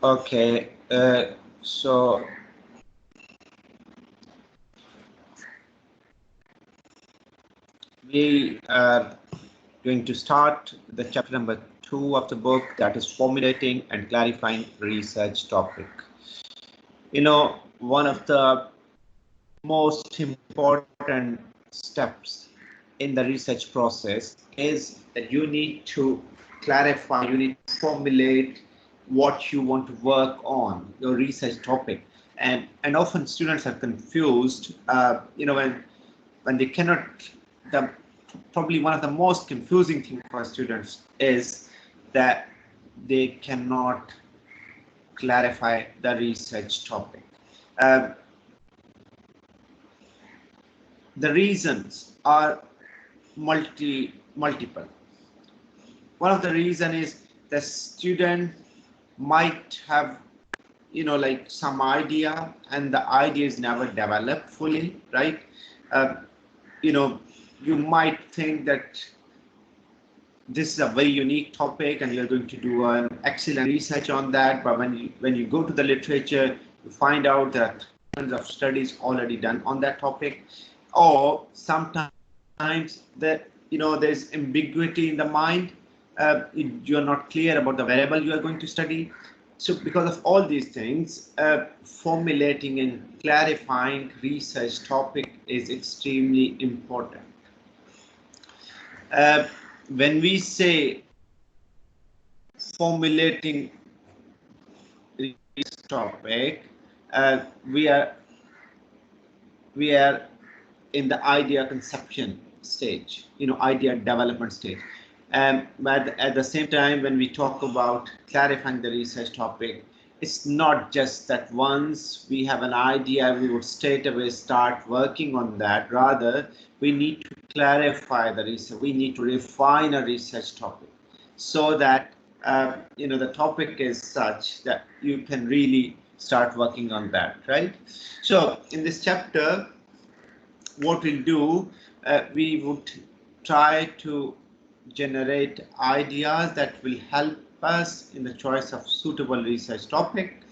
Okay, so we are going to start the chapter number 2 of the book, that is formulating and clarifying research topic. You know, one of the most important steps in the research process is that you need to clarify, you need to formulate what you want to work on, your research topic. And often students are confused, you know, when they cannot, the probably one of the most confusing things for students is that they cannot clarify the research topic. The reasons are multiple. One of the reason is the student might have, you know, like some idea, and the idea is never developed fully, right? You know, you might think that this is a very unique topic and you're going to do an excellent research on that, but when you go to the literature, you find out that tons of studies already done on that topic, or sometimes that, you know, there's ambiguity in the mind. You're not clear about the variable you are going to study. So because of all these things, formulating and clarifying research topic is extremely important. When we say formulating this topic, we are in the idea conception stage, you know, idea development stage. But at the same time, when we talk about clarifying the research topic, it's not just that once we have an idea, we would straight away start working on that. Rather, we need to clarify the research. We need to refine a research topic so that, you know, the topic is such that you can really start working on that, right? So in this chapter, what we'll do, we would try to generate ideas that will help us in the choice of suitable research topic,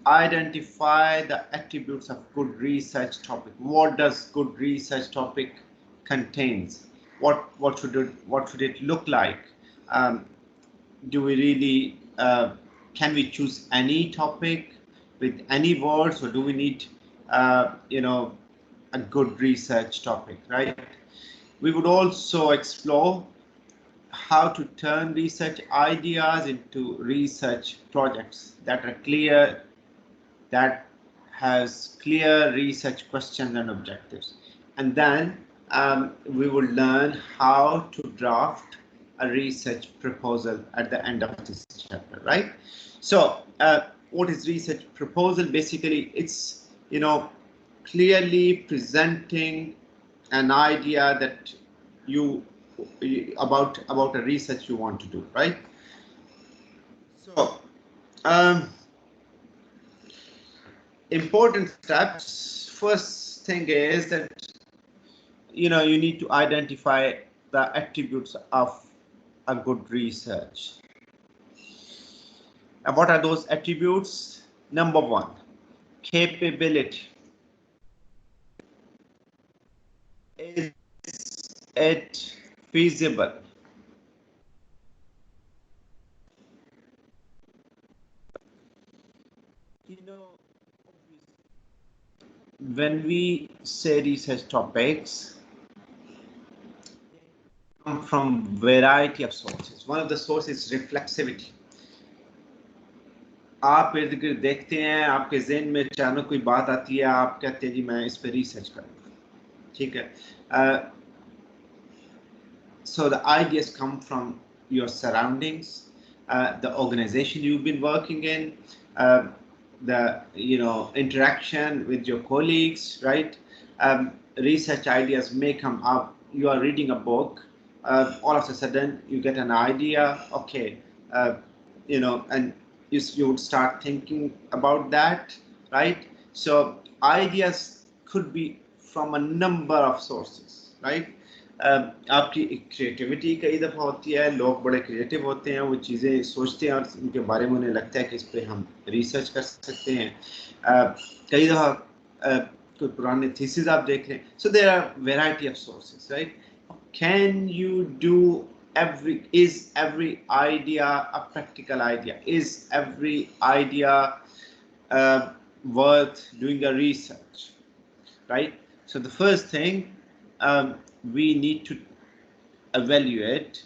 identify the attributes of good research topic. What does good research topic contains? What should it look like? Do we really can we choose any topic with any words, or do we need you know, a good research topic, right? We would also explore how to turn research ideas into research projects that are clear, that has clear research questions and objectives. And then we will learn how to draft a research proposal at the end of this chapter, right? So what is research proposal? Basically, it's, you know, clearly presenting an idea that you about a research you want to do, right? So important steps. First thing is that, you know, you need to identify the attributes of a good research. And what are those attributes? Number one, capability. Is it feasible? You know, when we say research topics, they come from variety of sources. One of the sources is reflexivity. आप इर्द गिर्द देखते हैं, आपके ज़हन में अचानक कोई बात आती है, आप कहते हैं जी मैं इस पे रिसर्च करूँगा, ठीक है? So the ideas come from your surroundings, the organization you've been working in, the, you know, interaction with your colleagues, right? Research ideas may come up. You are reading a book, all of a sudden you get an idea, okay, you know, and you would start thinking about that, right? So ideas could be from a number of sources, right? आपकी creativity कई दफ़ा होती है, लोग बड़े creative होते हैं, वो चीज़ें सोचते हैं और उनके बारे में उन्हें लगता है कि इस पर हम रिसर्च कर सकते हैं। कई दफ़ा कोई पुराने थीसिस आप देख लें. So there are variety of sources, right? Can you do is every idea a practical idea? Is every idea worth doing a research, right? So the first thing we need to evaluate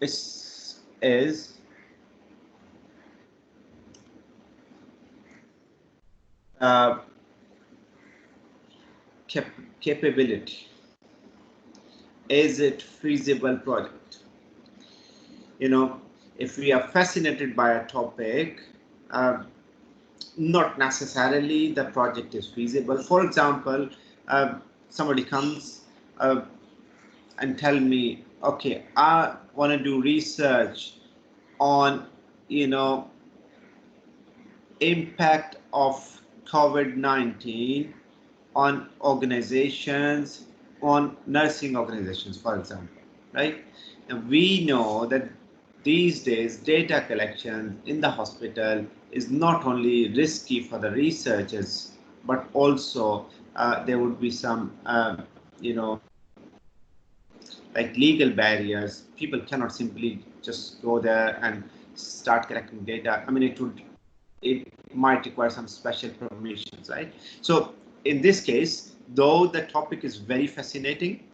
is capability. Is it feasible project? You know, if we are fascinated by a topic, not necessarily the project is feasible. For example, somebody comes and tell me, okay, I want to do research on, you know, impact of COVID-19 on organizations, on nursing organizations, for example, right? And we know that these days data collection in the hospital is not only risky for the researchers, but also there would be some, you know, like legal barriers. People cannot simply just go there and start collecting data. I mean, it might require some special permissions, right? So in this case, though the topic is very fascinating,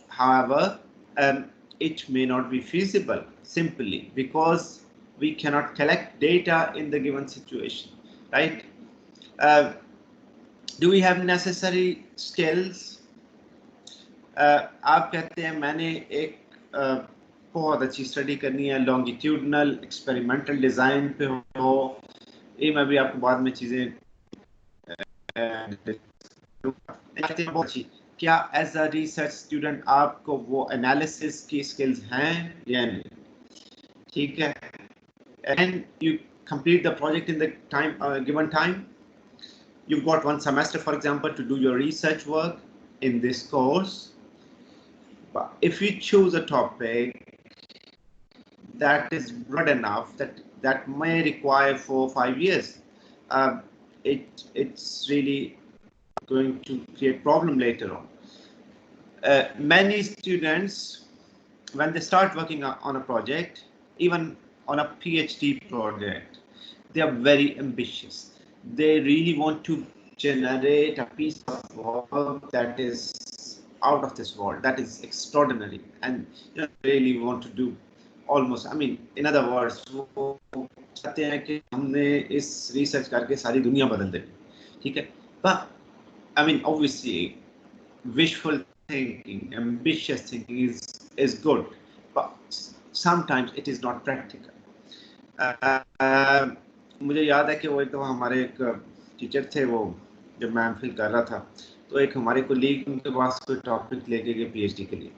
however, it may not be feasible simply because we cannot collect data in the given situation, right? Do we have necessary skills? आप कहते हैं मैंने एक बहुत अच्छी study करनी है, longitudinal experimental design पे हो, ये मैं भी आपको बाद में चीजें क्या एज अ रिसर्च स्टूडेंट आपको वो एनालिसिस की स्किल्स हैं या नहीं? ठीक है, and you complete the project in the time given time. You've got one semester, for example, to do your research work in this course. But if you choose a topic that is broad enough that may require 4 or 5 years, it's really going to create problem later on. Many students, when they start working on a project, even on a PhD project, they are very ambitious. They really want to generate a piece of work that is out of this world, that is extraordinary, and really want to do almost, I mean, in other words, वो चाहते हैं कि हमने इस research करके सारी दुनिया बदल दें, ठीक है? But I mean, obviously, wishful thinking, ambitious thinking is good, but sometimes it is not practical. मुझे याद है कि वो एक दफ़ा हमारे एक टीचर थे, वो जब मैं एमफिल कर रहा था, तो एक हमारे कोलीग उनके पास कोई टॉपिक लेके गए पीएचडी के लिए,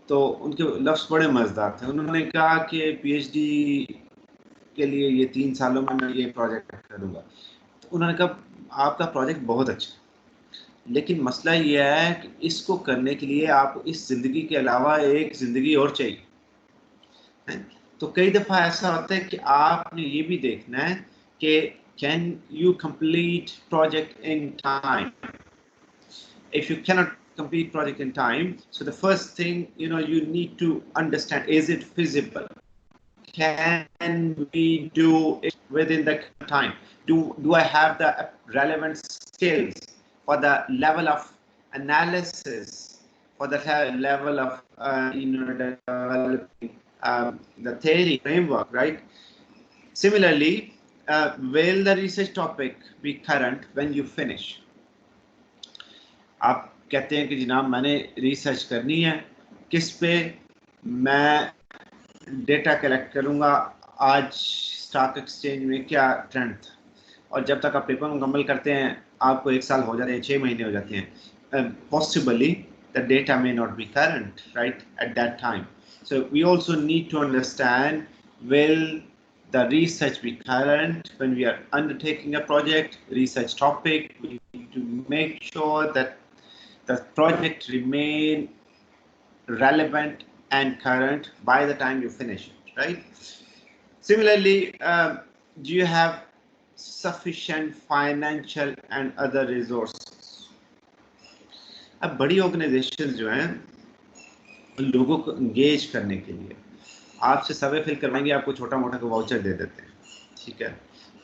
तो उनके लफ्ज़ बड़े मज़ेदार थे. उन्होंने कहा कि पीएचडी के लिए ये 3 सालों में मैं ये प्रोजेक्ट करूँगा. तो उन्होंने कहा आपका प्रोजेक्ट बहुत अच्छा, लेकिन मसला ये है कि इसको करने के लिए आपको इस ज़िंदगी के अलावा एक ज़िंदगी और चाहिए. तो कई दफ़ा ऐसा होता है कि आपने ये भी देखना है कि can you complete project in time? If you cannot complete project in time, so the first thing, you need to understand, is it feasible? Can we do it within the time? Do I have the relevant skills for the level of analysis, for the level of developing the theory framework, right? Similarly, will the research topic be current when you finish? आप कहते हैं कि जनाब मैंने research करनी है, किस पे? मैं डेटा कलेक्ट करूंगा, आज स्टॉक एक्सचेंज में क्या ट्रेंड था, और जब तक आप पेपर मुकम्मल करते हैं आपको 1 साल हो जाते हैं, 6 महीने हो जाते हैं. Possibly the data may not be current, right, at that time. So we also need to understand, will the research be current when we are undertaking a project, research topic? We need to make sure that the project remain relevant and current by the time you finish it, right? Similarly, do you have sufficient financial and other resources? अब बड़ी organisation जो हैं लोगों को engage करने के लिए आपसे सर्वे फिल करवाएंगे, आपको छोटा मोटा को वाउचर दे देते हैं, ठीक है,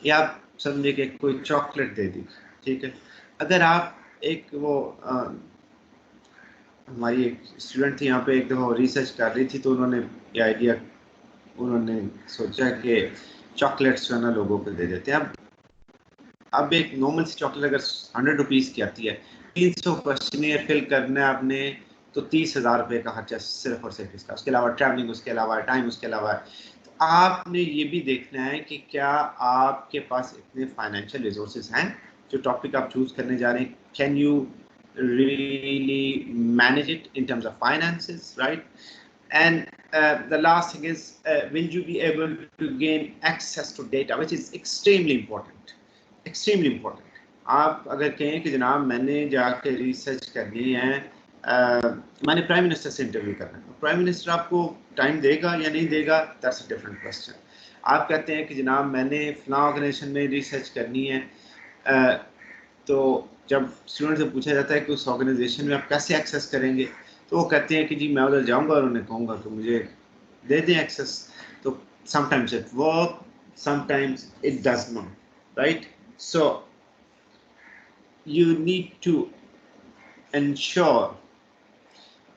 या आप समझे कि कोई चॉकलेट दे दी, ठीक है। अगर आप एक वो हमारी एक स्टूडेंट थी यहाँ पे, एक दफ़ा रिसर्च कर रही थी, तो उन्होंने ये आइडिया उन्होंने सोचा कि चॉकलेट्स जो है ना लोगों को दे देते हैं। अब एक नॉर्मल सी चॉकलेट अगर 100 रुपीज़ की आती है, 300 क्वेश्चनियर फिल करना है आपने, तो 30,000 रुपये का खर्चा सिर्फ और सिर्फ इसका, उसके अलावा ट्रैवलिंग, उसके अलावा टाइम, उसके अलावा। तो आपने ये भी देखना है कि क्या आपके पास इतने फाइनेंशियल रिसोर्सेज हैं जो टॉपिक आप चूज करने जा रहे हैं, can you really manage it in terms of finances, right? And the last thing is, will you be able to gain access to data, which is extremely important, extremely important. आप अगर कहें कि जनाब मैंने जाके रिसर्च करनी है, मैंने प्राइम मिनिस्टर से इंटरव्यू करना है, प्राइम मिनिस्टर आपको टाइम देगा या नहीं देगा, दैट्स अ डिफरेंट क्वेश्चन। आप कहते हैं कि जनाब मैंने फलां ऑर्गेनाइजेशन में रिसर्च करनी है, तो जब स्टूडेंट से पूछा जाता है कि उस ऑर्गेनाइजेशन में आप कैसे एक्सेस करेंगे, तो वो कहते हैं कि जी मैं उधर जाऊंगा और उन्हें कहूँगा कि मुझे दे दें एक्सेस। तो sometimes it work, sometimes it does not, right? So you need to ensure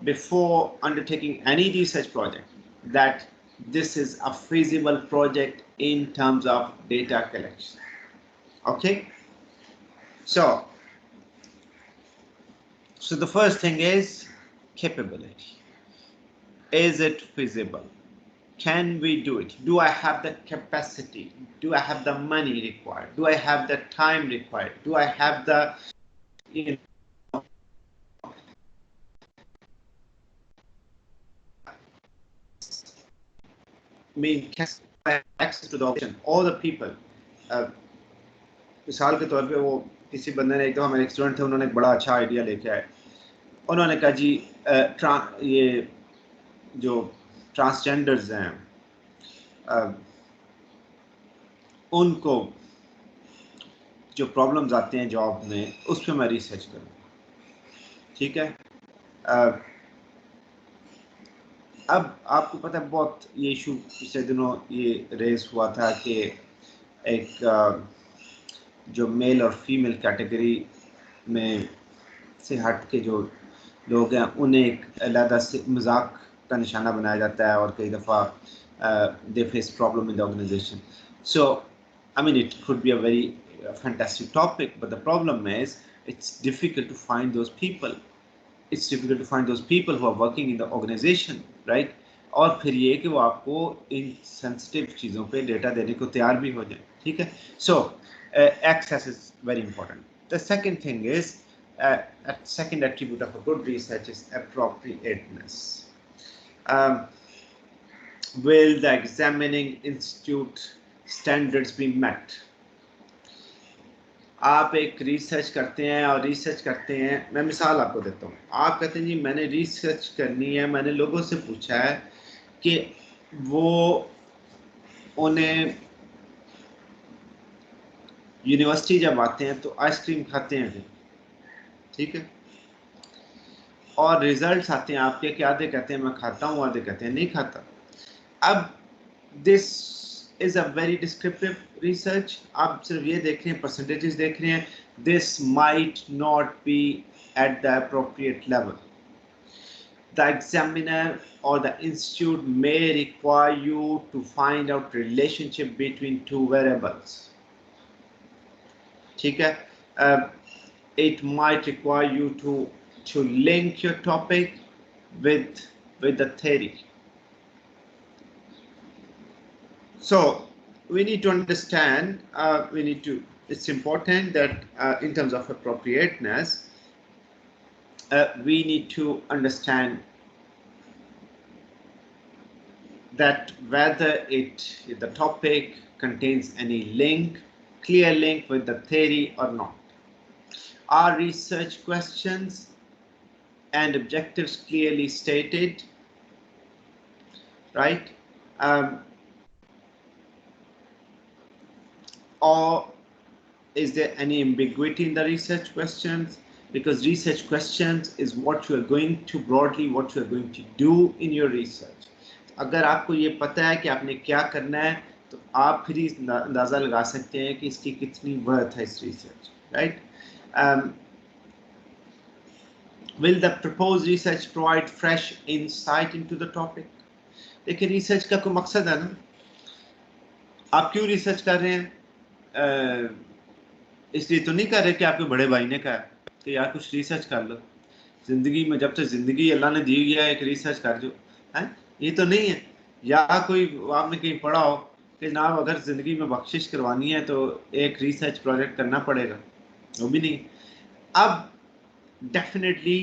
before undertaking any research project that this is a feasible project in terms of data collection. Okay, so the first thing is capability. Is it feasible? Can we do it? Do I have the capacity? Do I have the money required? Do I have the time required? Do I have the, you know, access to the option, all the people. मिसाल के तौर पे वो किसी बंदे ने, एक दफ़ा मेरे स्टूडेंट थे, उन्होंने एक बड़ा अच्छा आइडिया लेके आए। उन्होंने कहा जी ये जो ट्रांसजेंडर्स हैं उनको जो प्रॉब्लम्स आते हैं जॉब में, उस पर मैं रिसर्च करूँ, ठीक है। अब आपको पता है बहुत ये इशू पिछले दिनों ये रेज हुआ था कि एक जो मेल और फीमेल कैटेगरी में से हट के जो लोग हैं उन्हें एक अलग से मजाक का निशाना बनाया जाता है, और कई दफ़ा they face problem in the organisation. So I mean, it could be a very fantastic topic, but the problem is it's difficult to find those people. It's difficult to find those people who are working in the organization, right? और फिर ये कि वो आपको इन sensitive चीज़ों पे data देने को तैयार भी हो जाए, ठीक है। So access is very important. The second thing is a second attribute of a good research is appropriateness. Will the examining institute standards be met? आप एक रिसर्च करते हैं और रिसर्च करते हैं, मैं मिसाल आपको देता हूँ, आप कहते हैं जी मैंने रिसर्च करनी है, मैंने लोगों से पूछा है कि वो उन्हें यूनिवर्सिटी जब आते हैं तो आइसक्रीम खाते हैं, ठीक है, और रिजल्ट्स आते हैं आपके कि आधे कहते हैं मैं खाता हूँ, आधे कहते हैं नहीं खाता। अब this is a very descriptive research. आप सिर्फ ये देख रहे हैं, percentages देख रहे हैं, this might not be at the appropriate level. The examiner or the institute may require you to find out relationship between two variables. ठीक है, it might require you to link your topic with the theory. So we need to understand, it's important that in terms of appropriateness, we need to understand that whether the topic contains any clear link with the theory or not. Are research questions and objectives clearly stated, right? Or is there any ambiguity in the research questions? Because research questions is what you are going to broadly, what you are going to do in your research. अगर आपको ये पता है कि आपने क्या करना है तो आप फिर अंदाज़ा लगा सकते हैं कि इसकी कितनी वर्थ है इस research, right? Will the proposed research provide fresh insight into the topic? देखिए रिसर्च का कोई मकसद है ना, आप क्यों रिसर्च कर रहे हैं? इसलिए तो नहीं कर रहे कि आपके बड़े भाई ने कहा कि यार कुछ रिसर्च कर लो, जिंदगी में जब तक जिंदगी अल्लाह ने दी है एक रिसर्च कर जो है, ये तो नहीं है। या कोई आपने कहीं पढ़ा हो कि जनाब अगर जिंदगी में बख्शिश करवानी है तो एक रिसर्च प्रोजेक्ट करना पड़ेगा, वो भी नहीं। अब डेफिनेटली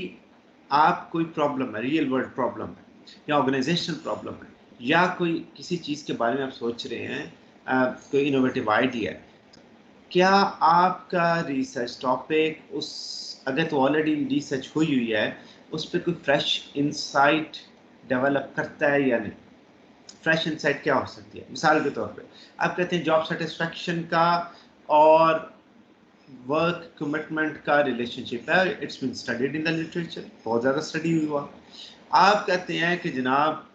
आप कोई प्रॉब्लम है, रियल वर्ल्ड प्रॉब्लम है या ऑर्गेनाइजेशनल प्रॉब्लम है या कोई किसी चीज़ के बारे में आप सोच रहे हैं, कोई इनोवेटिव आइडिया है, क्या आपका रिसर्च टॉपिक उस अगर तो ऑलरेडी रिसर्च हुई है उस पर कोई फ्रेश इंसाइट डेवलप करता है या नहीं? फ्रेश इंसाइट क्या हो सकती है? मिसाल के तौर पे आप कहते हैं जॉब सेटिस्फैक्शन का और वर्क कमिटमेंट का रिलेशनशिप है, it's been studied in the literature, बहुत ज़्यादा स्टडी हुआ। आप कहते हैं कि जनाब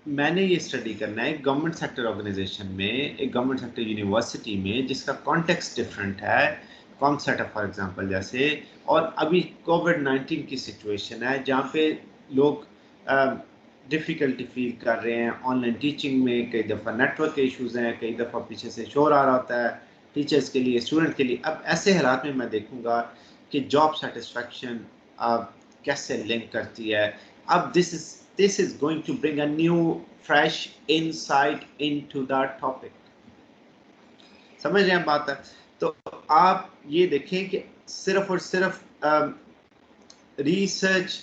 मैंने ये स्टडी करना है गवर्नमेंट सेक्टर ऑर्गेनाइजेशन में, एक गवर्नमेंट सेक्टर यूनिवर्सिटी में जिसका कॉन्टेक्स्ट डिफरेंट है, COMSATS फॉर एग्जांपल जैसे, और अभी कोविड-19 की सिचुएशन है जहाँ पे लोग डिफ़िकल्टी फील कर रहे हैं ऑनलाइन टीचिंग में, कई दफ़ा नेटवर्क के इश्यूज़ हैं, कई दफ़ा पीछे से शोर आ रहा होता है टीचर्स के लिए, स्टूडेंट के लिए। अब ऐसे हालात में मैं देखूंगा कि जॉब सेटिस्फैक्शन कैसे लिंक करती है। अब this is going to bring a new fresh insight into that topic, समझ रहे हैं बात है? तो आप ये देखें कि सिर्फ और सिर्फ research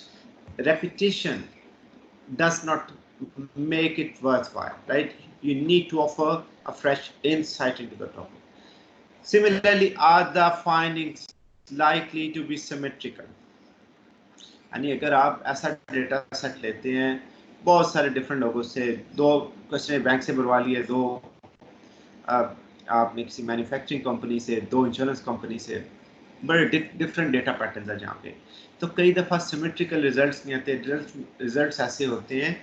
repetition does not make it worthwhile, right? You need to offer a fresh insight into the topic. Similarly, are the findings likely to be symmetrical? यानी अगर आप ऐसा डेटा सेट लेते हैं बहुत सारे डिफरेंट लोगों से, 2 क्वेश्चन बैंक से भरवा लिए, 2 आपने किसी मैन्युफैक्चरिंग कंपनी से, 2 इंश्योरेंस कंपनी से, बड़े डिफरेंट डेटा पैटर्न्स है जहाँ पे, तो कई दफ़ा सिमेट्रिकल रिजल्ट्स नहीं आते। रिजल्ट्स ऐसे होते हैं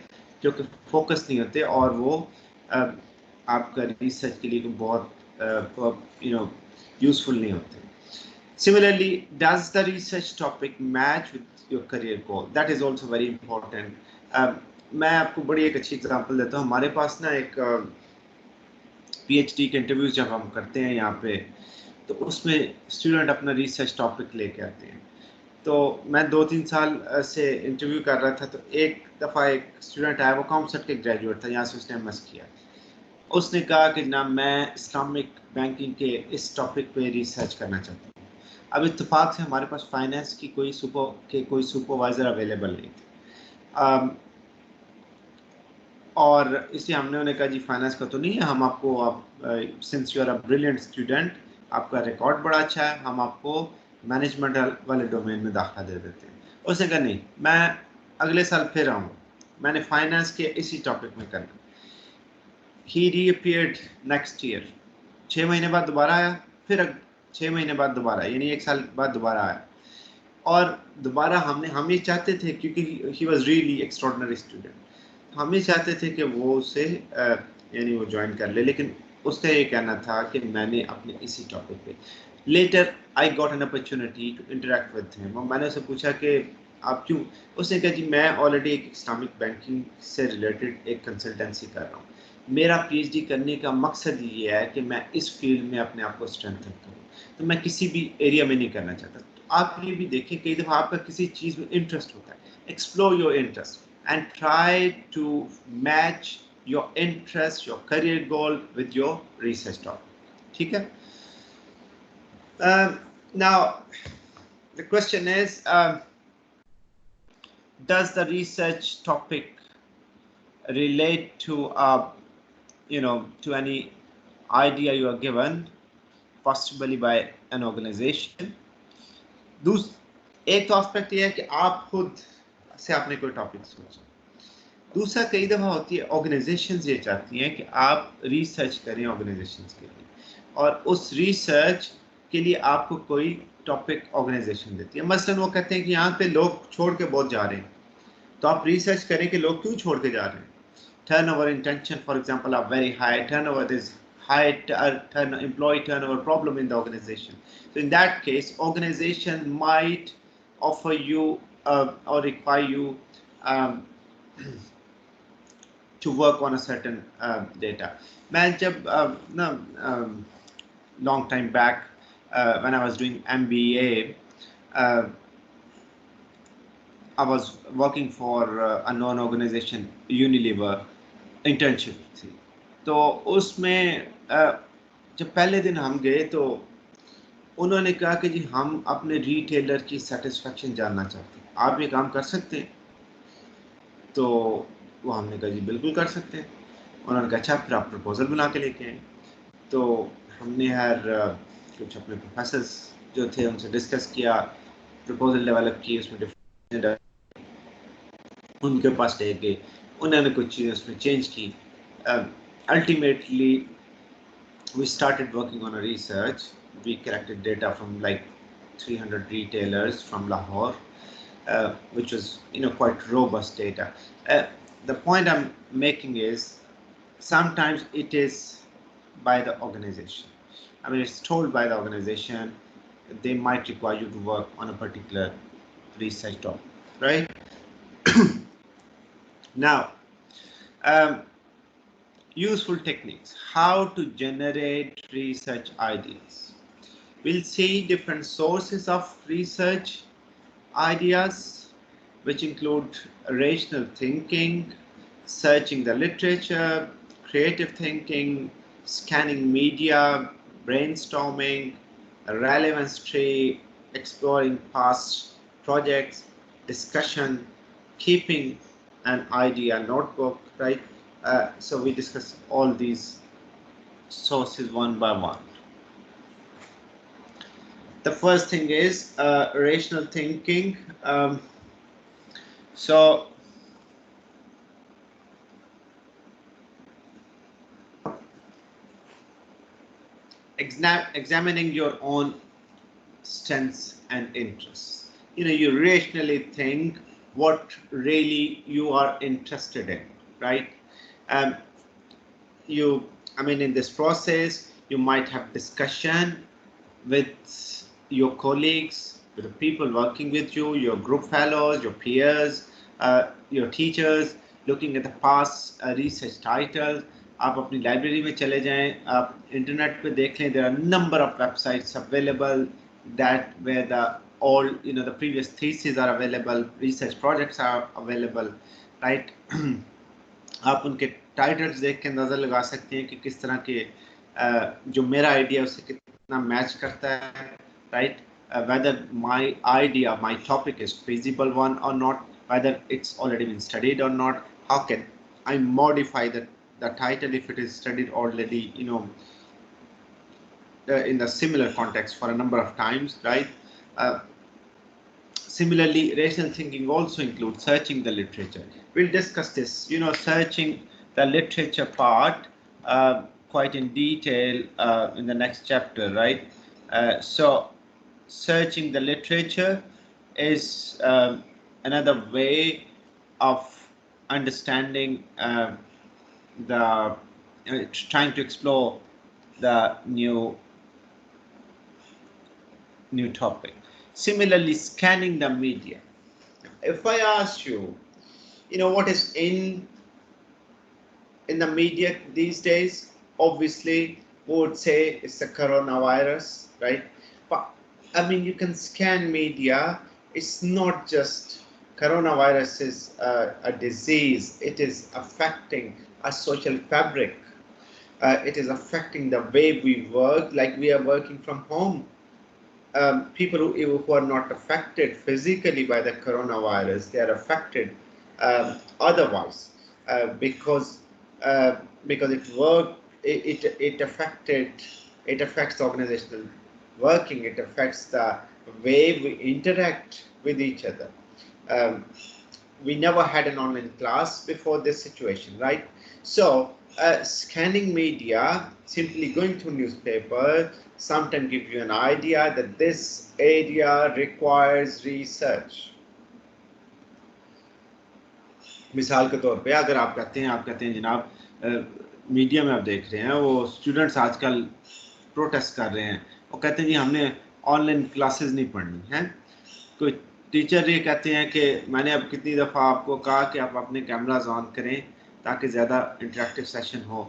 जो कि फोकस नहीं होते और वो आपका रिसर्च के लिए बहुत यूजफुल नहीं होते। Similarly, does the research topic match with your career goal? That is also very important. मैं आपको बड़ी एक अच्छी एग्जांपल देता हूँ। हमारे पास ना एक PhD के इंटरव्यूज जब हम करते हैं यहाँ पे, तो उसमें स्टूडेंट अपना रिसर्च टॉपिक लेके आते हैं। तो मैं 2-3 साल से इंटरव्यू कर रहा था, तो एक दफ़ा एक स्टूडेंट आया, वो COMSATS के ग्रेजुएट था, यहाँ से उसने MS किया। उसने कहा कि जनाब मैं इस्लामिक बैंकिंग के इस टॉपिक पे रिसर्च करना चाहता हूँ। अब इत्तेफाक से हमारे पास फाइनेंस की कोई सुपरवाइज़र अवेलेबल नहीं थी, और इसलिए हमने उन्हें कहा जी फाइनेंस का तो नहीं है, हम आपको since you are a brilliant student, आपका रिकॉर्ड बड़ा अच्छा है, हम आपको मैनेजमेंट वाले डोमेन में दाखिला दे देते हैं। उसने कहा नहीं, मैं अगले साल फिर आऊँगा, मैंने फाइनेंस के इसी टॉपिक में करना। ही रीअपीयर्ड नेक्स्ट ईयर, 6 महीने बाद दोबारा आया, फिर 6 महीने बाद दोबारा, यानी 1 साल बाद दोबारा आया, और दोबारा हम ये चाहते थे, क्योंकि he was really extraordinary student, हम ये चाहते थे कि वो उसे यानी वो ज्वाइन कर ले, लेकिन उसका ये कहना था कि मैंने अपने इसी टॉपिक पे। Later I got an opportunity to interact with him, और मैंने उससे पूछा कि आप क्यों? उसने कहा जी मैं ऑलरेडी एक इस्लामिक बैंकिंग से रिलेटेड एक कंसल्टेंसी कर रहा हूँ, मेरा PhD करने का मकसद ये है कि मैं इस फील्ड में अपने आप को स्ट्रेंथन करूँ, तो मैं किसी भी एरिया में नहीं करना चाहता। तो आप ये भी देखें, कई दफ़ा आपका किसी चीज़ में इंटरेस्ट होता है, explore your interest and try to match your interest, your career goal with your research topic. ठीक है? Now the question is, does the research topic relate to to any idea you are given, possibly by an organization? एक तो aspect ये है कि आप खुद से आपने कोई टॉपिक सोचा। दूसरा, कई दफ़ा होती है ऑर्गेनाइजेशंस ये चाहती हैं कि आप रिसर्च करें ऑर्गेनाइजेशंस के लिए, और उस रिसर्च के लिए आपको कोई टॉपिक ऑर्गेनाइजेशन देती है। मसलन वो कहते हैं कि यहाँ पे लोग छोड़ के बहुत जा रहे हैं, तो आप रिसर्च करें कि लोग क्यों छोड़ के जा रहे हैं। Turnover intention, for example, are very high. Turnover is high employee turnover problem in the organization. So in that case, organization might offer you or require you um, to work on a certain data. मैं जब long time back when I was doing MBA, I was working for a known organization, Unilever, internship थी। तो उसमें जब पहले दिन हम गए तो उन्होंने कहा कि जी हम अपने रिटेलर की सेटिस्फेक्शन जानना चाहते हैं, आप ये काम कर सकते हैं? तो वो हमने कहा जी बिल्कुल कर सकते हैं। उन्होंने कहा अच्छा फिर आप प्रपोजल बना के लेके आए। तो हमने कुछ अपने प्रोफेसर्स जो थे उनसे डिस्कस किया, प्रपोजल डेवलप की, उसमें डिफरेंट उनके पास ले गए, उन्होंने कुछ चीज़ें उसमें चेंज की। Ultimately we started working on a research. We collected data from like 300 retailers from Lahore, which was quite robust data. The point I'm making is sometimes it is by the organization. I mean, it's told by the organization they might require you to work on a particular research topic, right? Now, useful techniques, how to generate research ideas. We'll see different sources of research ideas, which include rational thinking, searching the literature, creative thinking, scanning media, brainstorming, a relevance tree, exploring past projects, discussion, keeping an idea notebook, right? So we discuss all these sources one by one. The first thing is rational thinking. So examining your own strengths and interests. You rationally think what really you are interested in, right? In this process, you might have discussion with your colleagues, with the people working with you, your group fellows, your peers, your teachers, looking at the past research titles. आप अपनी library में चले जाएं, आप internet पे देख लें, there are number of websites available that where the previous theses are available, research projects are available, right? आप उनके टाइटल्स देख के अंदाज़ा लगा सकते हैं कि किस तरह के जो मेरा आइडिया उससे कितना मैच करता है, right? Whether my idea, my topic is feasible one or not, whether it's already been studied or not, how can I modify the title if it is studied already, in the similar context for a number of times, right? Similarly, rational thinking also includes searching the literature. We'll discuss this, searching the literature part quite in detail in the next chapter, right? So searching the literature is another way of understanding trying to explore the new topic. Similarly, scanning the media. If I ask you, what is in the media these days, obviously we would say it's the coronavirus, right? But you can scan media. It's not just coronavirus is a disease. It is affecting our social fabric. It is affecting the way we work, like we are working from home. People who are not affected physically by the coronavirus, they are affected otherwise because it affects the organizational working, it affects the way we interact with each other. We never had an online class before this situation, right? So scanning media, simply going through newspaper, sometimes give you an idea that this area requires research. मिसाल के तौर पे अगर आप कहते हैं जनाब media में आप देख रहे हैं वो स्टूडेंट्स आजकल प्रोटेस्ट कर रहे हैं, वो कहते हैं जी हमने ऑनलाइन क्लासेस नहीं पढ़नी है। कोई टीचर ये कहते हैं कि मैंने अब कितनी दफ़ा आपको कहा कि आप अपने कैमराज ऑन करें ताकि ज़्यादा इंटरेक्टिव सेशन हो।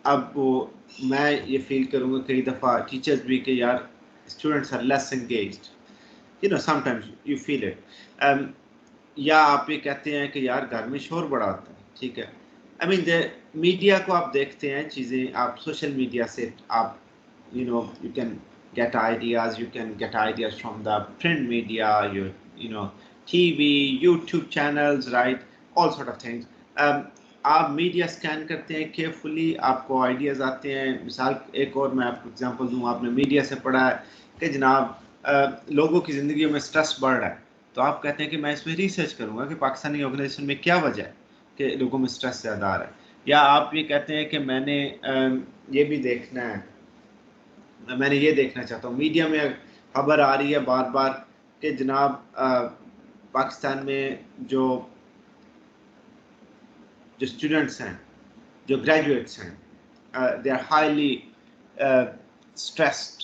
अब वो मैं ये फील करूँगा कई दफ़ा टीचर्स भी कि यार students are less engaged, you know sometimes you feel it. या आप ये कहते हैं कि यार घर में शोर बड़ा होता है, ठीक है। आई मीन मीडिया को आप देखते हैं चीज़ें, आप सोशल मीडिया से आप you can get ideas, you can get ideas from the print media, you know TV, YouTube channels, right, all sort of things. आप मीडिया स्कैन करते हैं केयरफुली, आपको आइडियाज़ आते हैं। मिसाल एक और मैं आपको एग्जांपल दूं, आपने मीडिया से पढ़ा है कि जनाब लोगों की ज़िंदगी में स्ट्रेस बढ़ रहा है, तो आप कहते हैं कि मैं इसमें रिसर्च करूंगा कि पाकिस्तानी ऑर्गेनाइजेशन में क्या वजह है कि लोगों में स्ट्रेस ज़्यादा आ रहा है। या आप ये कहते हैं कि मैंने ये भी देखना है, मैंने ये देखना चाहता हूँ, मीडिया में खबर आ रही है बार बार कि जनाब पाकिस्तान में जो स्टूडेंट्स हैं, जो ग्रेजुएट्स हैं, दे आर हाईली स्ट्रेस्ड।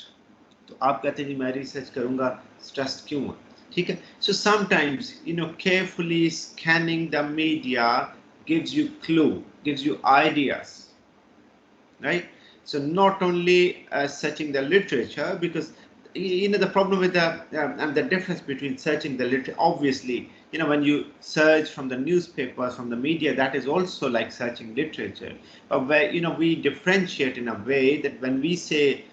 तो आप कहते हैं जी मैं रिसर्च करूँगा स्ट्रेस्ड क्यों है, ठीक है। So sometimes carefully scanning the media gives you clue, gives you ideas, right? So not only searching the literature, because the problem with and the difference between searching the literature, obviously when you search from the newspapers, from the media, that is also like searching literature, but where we differentiate in a way that when we say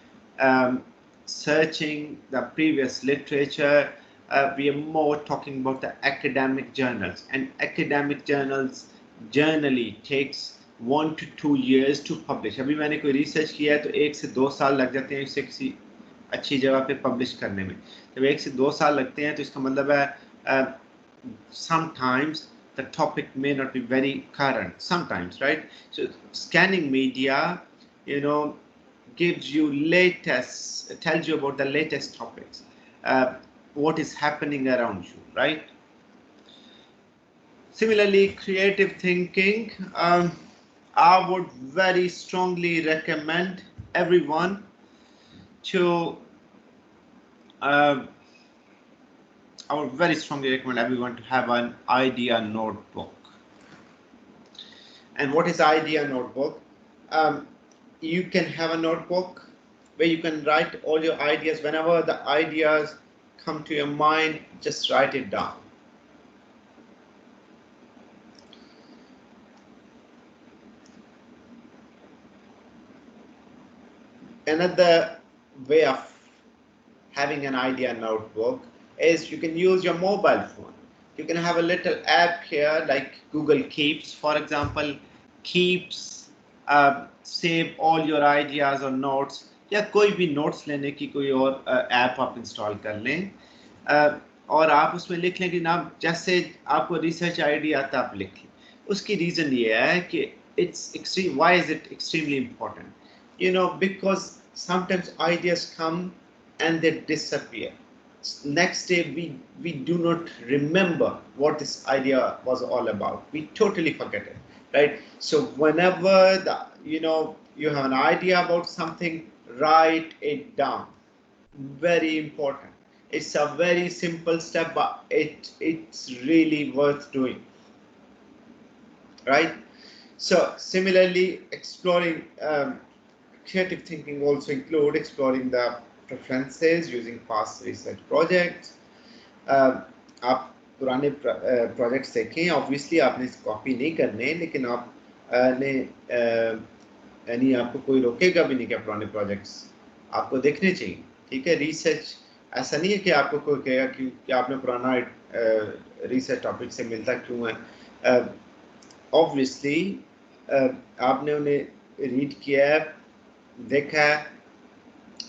searching the previous literature, we are more talking about the academic journals, and academic journals generally takes 1 to 2 years to publish. अभी मैंने कोई research किया है तो 1 से 2 साल लग जाते हैं इसे किसी अच्छी जगह पे पब्लिश करने में। जब 1 से 2 साल लगते हैं तो इसका मतलब है sometimes the topic may not be very current, sometimes, right? So scanning media gives you tells you about the latest topics, what is happening around you, right? Similarly, creative thinking, I would very strongly recommend everyone to have an idea notebook. And what is idea notebook? You can have a notebook where you can write all your ideas. Whenever the ideas come to your mind, just write it down. Another way of having an idea notebook is you can use your mobile phone. You can have a little app here like Google Keeps, for example. Keeps save all your ideas or notes, या कोई भी notes लेने की कोई और app आप install कर लें और आप उसमें लिख लें कि नाम जैसे आपको रिसर्च आइडिया आता आप लिख लें। उसकी रीज़न ये है कि it's extreme. Why is it extremely important? Because sometimes ideas come and they disappear. Next day we do not remember what this idea was all about. We totally forget it, right? So whenever you have an idea about something, write it down. Very important. It's a very simple step, but it's really worth doing, right? So similarly, exploring creative thinking also include exploring the preferences using past research projects. आप पुराने projects देखें, obviously आपने copy नहीं करने, लेकिन आप यानी आपको कोई रोकेगा भी नहीं कि पुराने प्रोजेक्ट्स आपको देखने चाहिए, ठीक है। रिसर्च ऐसा नहीं है कि आपको कोई कहेगा कि आपने पुराना रिसर्च टॉपिक से मिलता क्यों है। ऑब्वियसली आपने उन्हें रीड किया है, देखा है,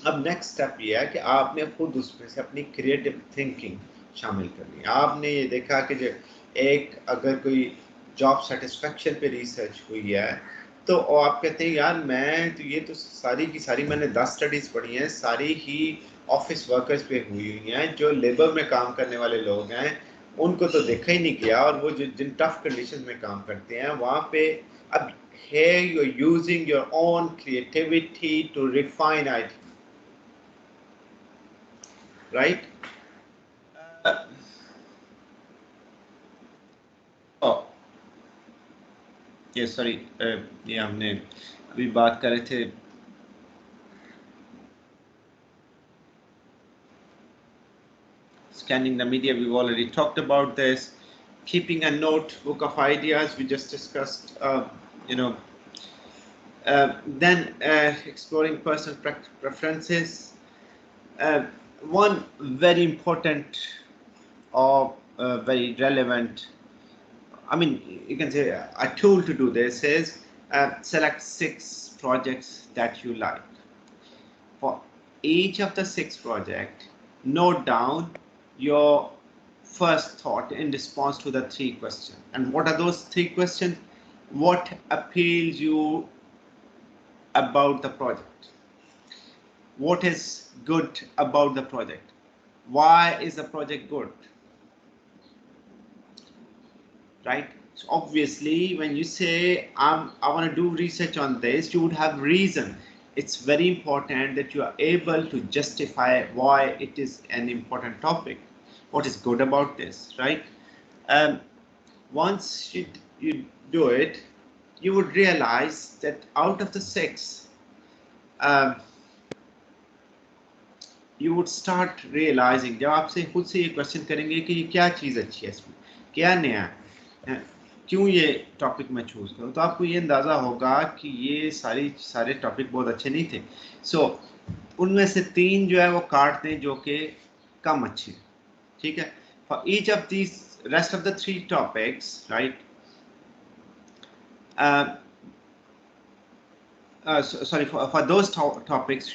अब नेक्स्ट स्टेप ये है कि आपने खुद उसमें से अपनी क्रिएटिव थिंकिंग शामिल करनी है। आपने ये देखा कि जो एक अगर कोई जॉब सेटिस्फेक्शन पे रिसर्च हुई है तो आप कहते हैं यार मैं तो ये तो सारी की सारी मैंने 10 स्टडीज़ पढ़ी हैं, सारी ही ऑफिस वर्कर्स पे हुई हुई हैं, जो लेबर में काम करने वाले लोग हैं उनको तो देखा ही नहीं गया, और वो जो जिन टफ कंडीशन में काम करते हैं वहाँ पे अब here you're using your own creativity to refine it, right? Oh, ये सॉरी, ये हमने अभी बात कर रहे थे scanning the media. We've already talked about this. Keeping a notebook of ideas, we just discussed. You know, then exploring personal preferences. One very important or very relevant, I mean, you can say a tool to do this is select 6 projects that you like. For each of the 6 projects, note down your first thought in response to the 3 questions. And what are those 3 questions? What appeals you about the project? What is good about the project? Why is the project good? Right? So obviously, when you say I want to do research on this, you would have reason. It's very important that you are able to justify why it is an important topic. What is good about this, right? Once you do it, you would realize that out of the 6, you would start realizing, जब आपसे खुद से ये question करेंगे कि ये क्या चीज़ अच्छी है इसमें, क्या नया है, क्यों ये टॉपिक मैं चूज करूँ, तो आपको ये अंदाज़ा होगा कि ये सारे टॉपिक बहुत अच्छे नहीं थे। सो उनमें से 3 जो है वो काट दें जो कि कम अच्छे, ठीक है। For each of these rest of the 3 topics, right? Sorry, for those topics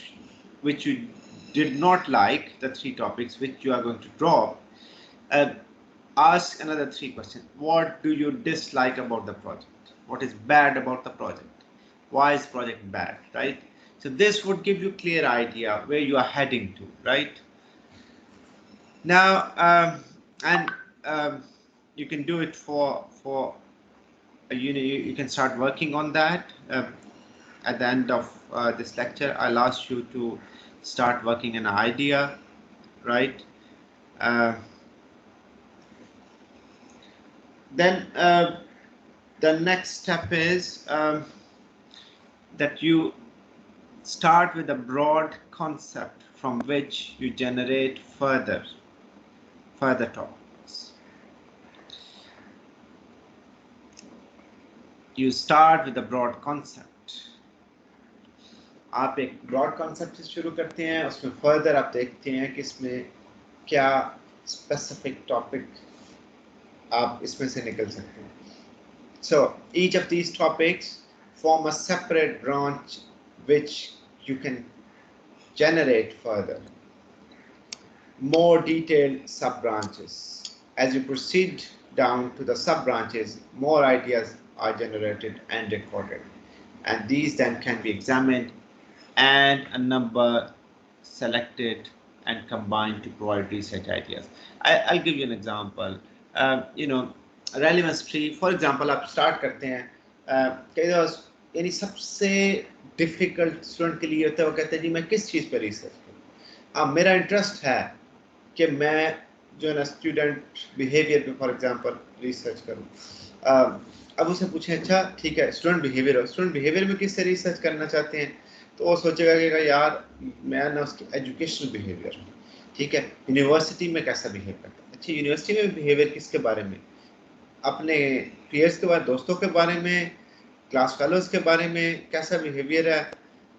which you did not like, the 3 topics which you are going to drop, ask another 3 questions. What do you dislike about the project? What is bad about the project? Why is project bad, right? So this would give you clear idea where you are heading to, right? Now, you can do it for you can start working on that. At the end of this lecture, I'll ask you to start working an idea, right? Then the next step is that you start with a broad concept from which you generate further topics. You start with a broad concept. आप एक broad concept से शुरू करते हैं, उसमें further आप देखते हैं कि इसमें क्या स्पेसिफिक टॉपिक आप इसमें से निकल सकते हैं. So each of these topics form a separate branch which you can generate further. More detailed sub-branches. As you proceed down to the sub-branches, more ideas are generated and recorded. And these then can be examined and a number selected and combined to provide research ideas. I'll give you an example. Relevance tree, for example, आप start करते हैं, यानी सबसे difficult student के लिए होता है, वो कहते हैं जी मैं किस चीज़ पर रिसर्च करूँ. मेरा इंटरेस्ट है कि मैं जो है ना स्टूडेंट बिहेवियर पे फॉर एग्जांपल रिसर्च करूँ. अब उसे पूछें अच्छा ठीक है स्टूडेंट बिहेवियर में किससे रिसर्च करना चाहते हैं, तो वो सोचेगा कि यार मैं ना उसकी एजुकेशनल बिहेवियर, ठीक है, यूनिवर्सिटी में कैसा बिहेव करता है. अच्छा यूनिवर्सिटी में बिहेवियर किसके बारे में, अपने पीयर्स के बारे, दोस्तों के बारे में, क्लास फेलोज के बारे में कैसा बिहेवियर है,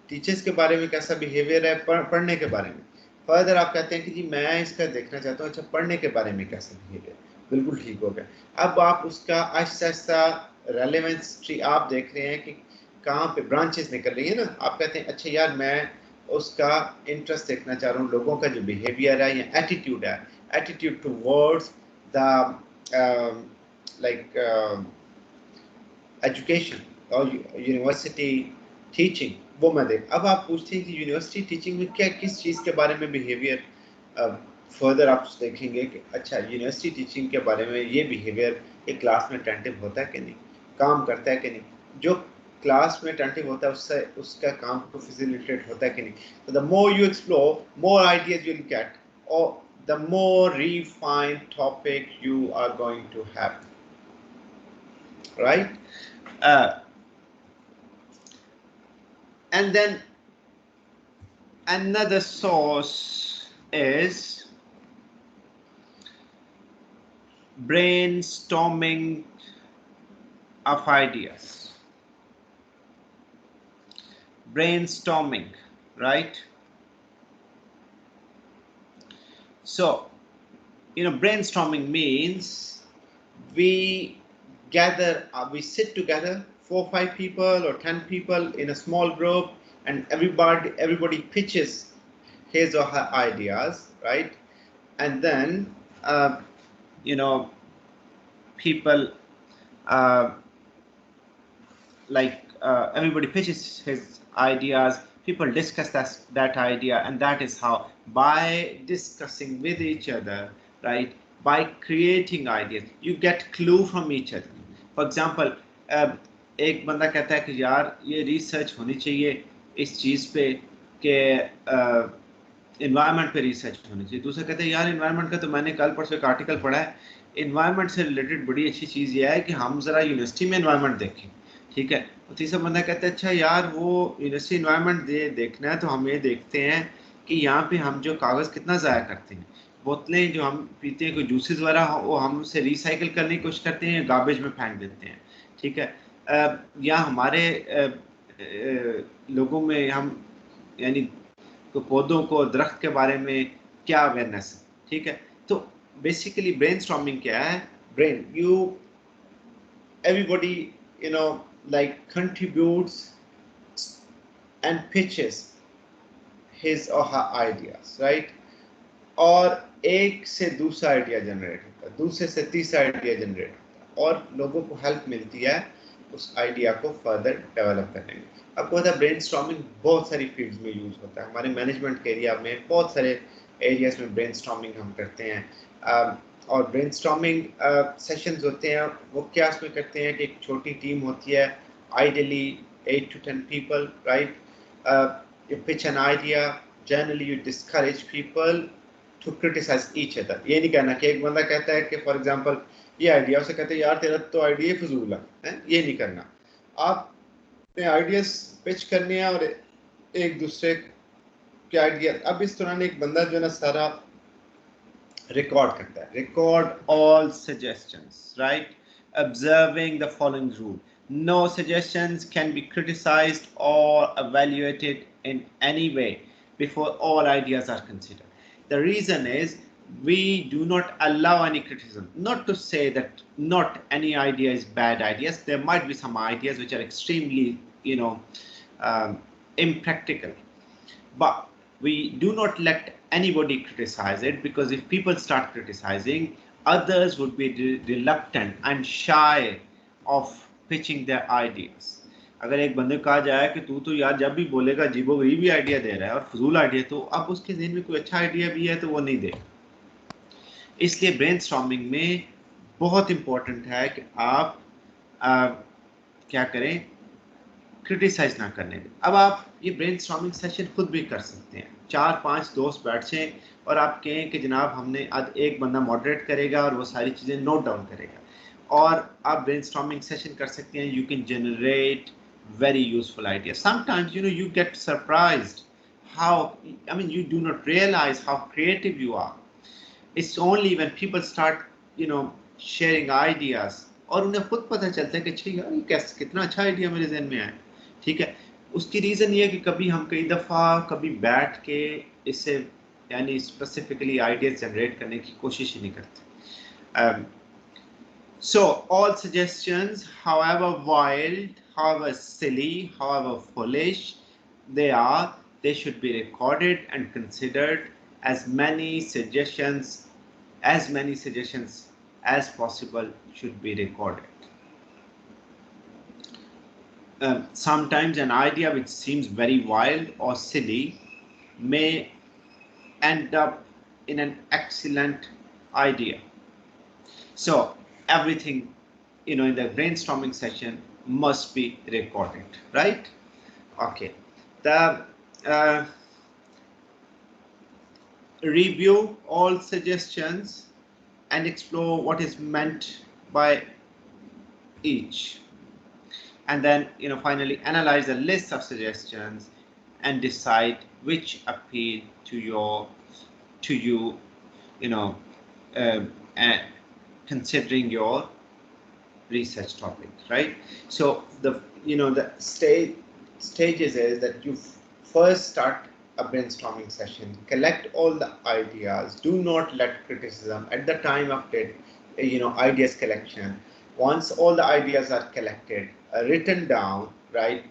टीचर्स के बारे में कैसा बिहेवियर है, पढ़ने के बारे में. फर्दर आप कहते हैं कि जी मैं इसका देखना चाहता हूँ अच्छा पढ़ने के बारे में कैसा बिहेवियर, बिल्कुल ठीक हो गया. अब आप उसका आहिस्ता आहिस्ता रेलेवेंस ट्री आप देख रहे हैं कि कहाँ पे ब्रांचेस निकल रही है ना. आप कहते हैं अच्छा यार मैं उसका इंटरेस्ट देखना चाह रहा हूँ, लोगों का जो बिहेवियर है या एटीट्यूड है, attitude towards the like education और यूनिवर्सिटी टीचिंग, वो मैं देख। अब आप पूछते हैं कि यूनिवर्सिटी टीचिंग में क्या किस चीज़ के बारे में बिहेवियर, फर्दर आप देखेंगे कि अच्छा यूनिवर्सिटी टीचिंग के बारे में ये बिहेवियर एक क्लास में अटेंटिव होता है कि नहीं, काम करता है कि नहीं, जो क्लास में अटेंटिव होता है उससे उसका काम को फैसिलिटेट होता है कि नहीं। तो the more you explore, more ideas you will get, और the more refined topic you are going to have, right? And then another source is brainstorming of ideas. Brainstorming, right? So, brainstorming means we gather, we sit together, 4 or 5 people or 10 people in a small group, and everybody pitches his or her ideas, right? And then people everybody pitches his ideas, people discuss that idea, and that is how, by discussing with each other, right, by creating ideas, you get clue from each other. For example, एक बंदा कहता है कि यार ये research होनी चाहिए इस चीज़ पे कि इन्वायरमेंट पे रिसर्च होनी चाहिए, दूसरा कहता है यार इन्वायरमेंट का तो मैंने कल परसों एक आर्टिकल पढ़ा है, इन्वायरमेंट से रिलेटेड बड़ी अच्छी चीज़ ये है कि हम ज़रा यूनिवर्सिटी में इन्वायरमेंट देखें, ठीक है। और तीसरा बंदा कहता है अच्छा यार वो यूनिवर्सिटी इन्वायरमेंट देखना है तो हम ये देखते हैं कि यहाँ पे हम जो कागज़ कितना ज़ाया करते हैं, बोतलें जो हम पीते हैं कोई जूसेस वगैरह वो हम उसे रिसाइकिल करने की कोशिश करते हैं, गार्बेज में फेंक देते हैं, ठीक है। या हमारे लोगों में हम यानी पौधों को, दरख्त के बारे में क्या अवेयरनेस है, ठीक है। तो बेसिकली ब्रेनस्टॉर्मिंग क्या है, brain you everybody like contributes and pitches his or her ideas, right? और एक से दूसरा आइडिया जनरेट होता है, दूसरे से तीसरा आइडिया जनरेट होता है, और लोगों को हेल्प मिलती है उस आइडिया को फर्दर डेवलप करने में। आपको पता है ब्रेनस्टॉर्मिंग बहुत सारी फील्ड्स में यूज होता है, हमारे मैनेजमेंट के एरिया में बहुत सारे एरियाज में ब्रेनस्टॉर्मिंग हम करते हैं। और ब्रेनस्टॉर्मिंग सेशंस होते हैं, वो क्या उसमें करते हैं कि एक छोटी टीम होती है, ideally 8 to 10 people, right? You pitch an idea, generally you discourage people to criticize each other। ये नहीं कहना कि एक बंदा कहता है कि फॉर एग्जांपल ये आइडिया, उसे कहते हैं यार तेरा तो आइडिया फजूल है, ये नहीं करना। आपने आइडियाज पिच करने हैं और एक दूसरे के आइडिया, अब इस दौरान एक बंदा जो है ना सारा रिकॉर्ड करता है, record all suggestions, right, observing the following rule: no suggestions can be criticized or evaluated in any way before all ideas are considered. The reason is we do not allow any criticism. Not to say that not any idea is bad ideas. There might be some ideas which are extremely, impractical. But we do not let anybody criticize it, because if people start criticizing, others would be reluctant and shy of pitching their ideas. अगर एक बंदे को कहा जाए कि तू तो यार जब भी बोलेगा अजीबो गरीब भी आइडिया दे रहा है और फजूल आइडिया, तो अब उसके ज़हन में कोई अच्छा आइडिया भी है तो वो नहीं देगा। इसलिए ब्रेनस्टॉर्मिंग में बहुत इंपॉर्टेंट है कि आप क्या करें, क्रिटिसाइज ना करने दें। अब आप ये ब्रेनस्टॉर्मिंग सेशन खुद भी कर सकते हैं, 4-5 दोस्त बैठें और आप कहें कि जनाब हमने आज एक बंदा मॉडरेट करेगा और वो सारी चीज़ें नोट डाउन करेगा, और आप ब्रेनस्टॉर्मिंग सेशन कर सकते हैं। You can generate very useful ideas. Sometimes you get surprised how, I mean, you do not realize how creative you are. It's only when people start sharing ideas और उन्हें खुद पता चलता है कि अच्छा यार ये कितना अच्छा आइडिया मेरे जहन में आया, ठीक है। उसकी रीज़न ये है कि कभी हम कई दफ़ा कभी बैठ के इससे यानी स्पेसिफिकली आइडियाज जनरेट करने की कोशिश ही नहीं करते। So all suggestions, however wild, however silly, however foolish they are, they should be recorded and considered. As many suggestions as possible should be recorded. Sometimes an idea which seems very wild or silly may end up in an excellent idea. So everything, in the brainstorming session must be recorded, right? Okay. The review all suggestions and explore what is meant by each, and then finally analyze a list of suggestions and decide which appeal to you considering your research topic, right? So the stages is that you first start a brainstorming session, collect all the ideas, do not let criticism at the time of ideas collection. Once all the ideas are collected, written down, right,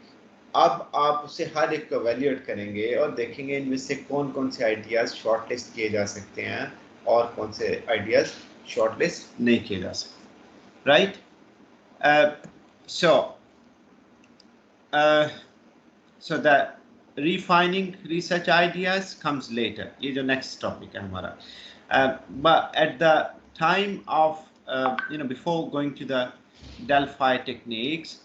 अब आप उसे हर एक को evaluate करेंगे और देखेंगे इनमें से कौन कौन से ideas shortlist किए जा सकते हैं और कौन से ideas shortlist नहीं किए जा सकते, right? So the refining research ideas comes later. ये जो next topic है हमारा. But at the time of before going to the Delphi techniques,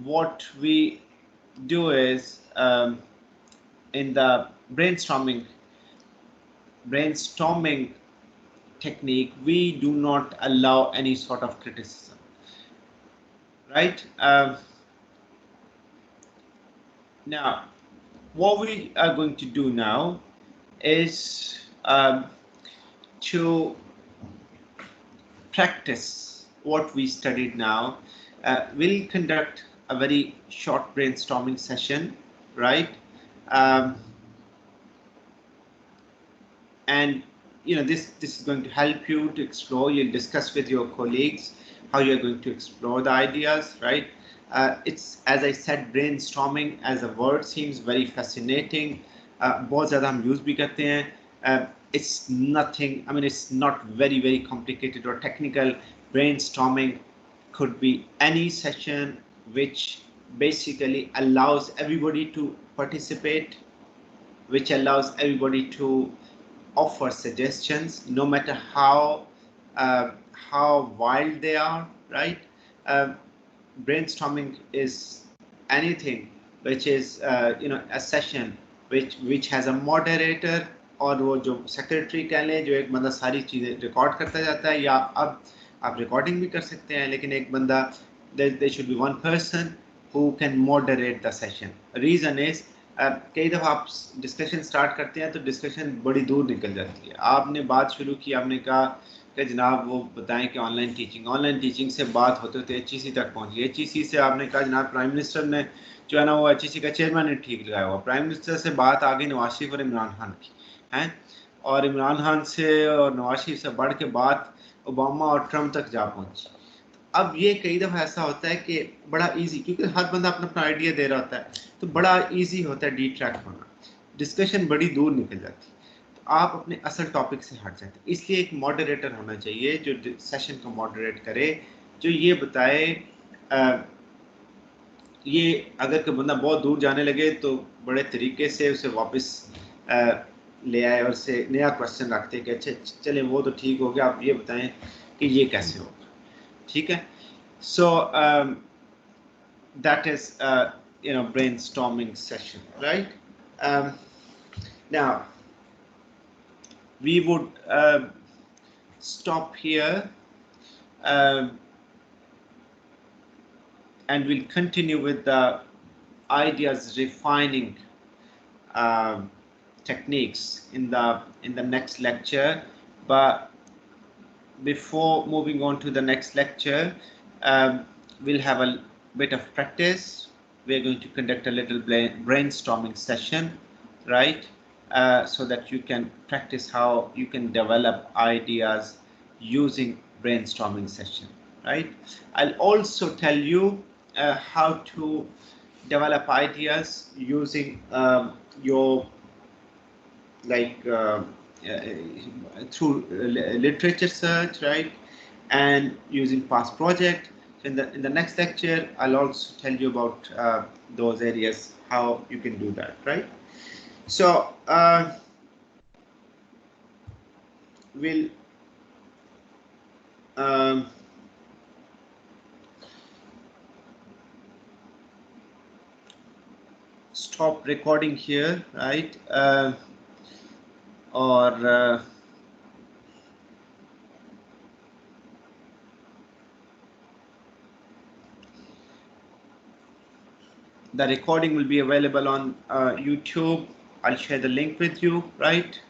what we do is in the brainstorming technique, we do not allow any sort of criticism, right? Now, what we are going to do now is to practice what we studied now. We'll conduct a very short brainstorming session, right? And this is going to help you to explore. You'll discuss with your colleagues how you're going to explore the ideas, right? It's, as I said, brainstorming as a word seems very fascinating. बहुत ज़्यादा हम use भी करते हैं. It's nothing. I mean, it's not very complicated or technical. Brainstorming could be any session which basically allows everybody to participate, which allows everybody to offer suggestions, no matter how wild they are, right? Brainstorming is anything which is a session which has a moderator, और वो जो secretary कह लें, जो एक बंदा सारी चीजें record करता जाता है, या अब आप recording भी कर सकते हैं, लेकिन एक बंदा, there should be one person who can moderate the session. Reason is कई दफ़ा आप डिस्कशन स्टार्ट करते हैं तो डिस्कशन बड़ी दूर निकल जाती है. आपने बात शुरू की, आपने कहा कि जनाब वो बताएं कि ऑनलाइन टीचिंग से बात होते होते HEC तक पहुंच गई. HEC से आपने कहा जनाब प्राइम मिनिस्टर ने जो है ना वो HEC का चेयरमैन ने ठीक लगाया हुआ. प्राइम मिनिस्टर से बात आ गई नवाज शरीफ और इमरान खान की, हैं, और इमरान खान से और नवाज शरीफ से बढ़ के बात ओबामा और ट्रम्प तक जा पहुंची. अब ये कई दफ़ा ऐसा होता है कि बड़ा इजी, क्योंकि हर बंदा अपना आइडिया दे रहा होता है, तो बड़ा इजी होता है डिट्रैक्ट होना, डिस्कशन बड़ी दूर निकल जाती है, तो आप अपने असल टॉपिक से हट जाते हैं. इसलिए एक मॉडरेटर होना चाहिए जो सेशन को मॉडरेट करे, जो ये बताए. ये अगर कोई बंदा बहुत दूर जाने लगे तो बड़े तरीके से उसे वापस ले आए और उससे नया क्वेश्चन रखते कि अच्छा चले वो तो ठीक हो गया, आप ये बताएं कि ये कैसे होगा. ठीक है. So that is brainstorming session, right? Now we would stop here and we'll continue with the ideas refining techniques in the next lecture. But before moving on to the next lecture, we'll have a bit of practice. We're going to conduct a little brainstorming session, right? So that you can practice how you can develop ideas using brainstorming session, right? I'll also tell you how to develop ideas using your like through literature search, right, and using past project. In the next lecture, I'll also tell you about those areas, how you can do that, right? So we'll stop recording here, right? Or the recording will be available on YouTube. I'll share the link with you, right?